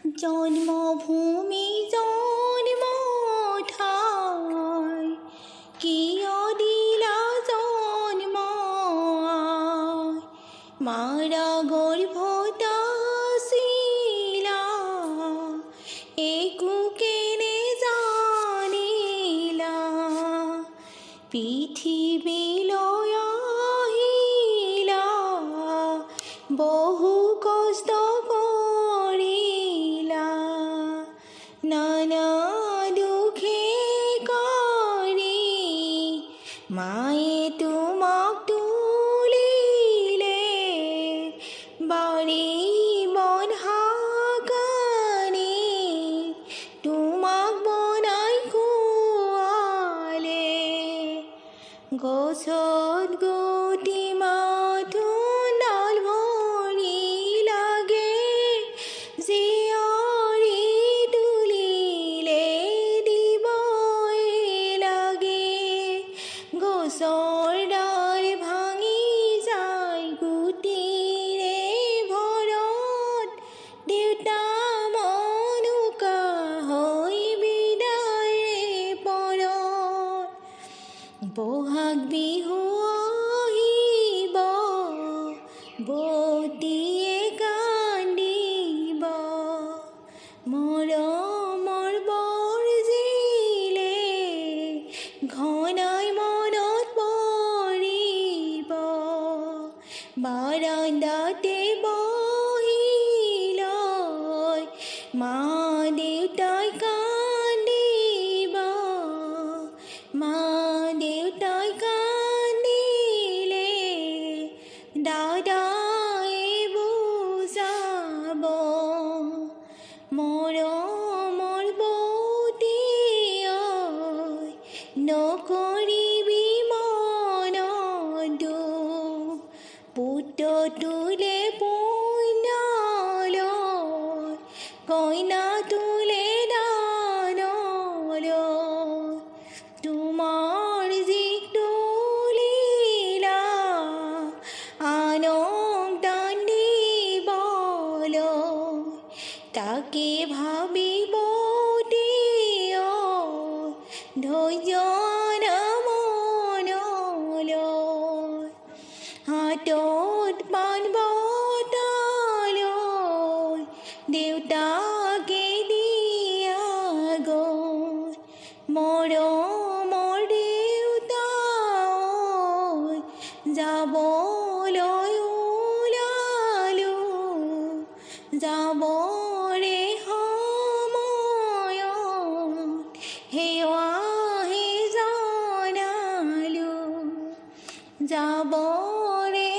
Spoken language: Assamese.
জন্মভূমি জন্মঠাই কিয় দিলা জন্ম মাৰা গৰ্ভত আছিলা একো কেনে জানিলা পৃথিৱীলৈ আহিলা বহু কষ্ট কৰিলা নানা দুখে কৰি মায়ে তোমাক তুলিলে বাৰী বন হাকানি তোমাক বনাই খুৱালে গছত গুটি মাথোন ডাল ভৰি লাগে জীয়ৰী তুলিলে দিবই লাগে গছৰ ডাল ভাঙি যায় গুটিৰে ভৰত দেউতা মনুকা হৈ বিদায়ে পৰত বহাগ বিহু আহিব বতীয়ে কান্দিব মৰমৰ বৰজিলে ঘনাই মনত পৰিব বাৰান্দাতে বহি লৈ মা দেউতাই কান্দিব মা দেউতাই কান্দিলে দাদাই বুজাব মৰমৰ বৌতি নকৰিবি মনত দুখ পুত্ৰ তোলে পুণ্যলৈ কইনা তোলে দানলৈ তোমাৰ যিক তুলিলা আনক দান দিবলৈ তাকে ভাবিব ধৈৰ্য মনলৈ হাতত পাণ বটালৈ দেউতাকে দিয়া গ'ল মৰমৰ দেউতা যাবলৈ ওলালো যাবৰে সময়ত সেৱাহে জনালো যাবৰে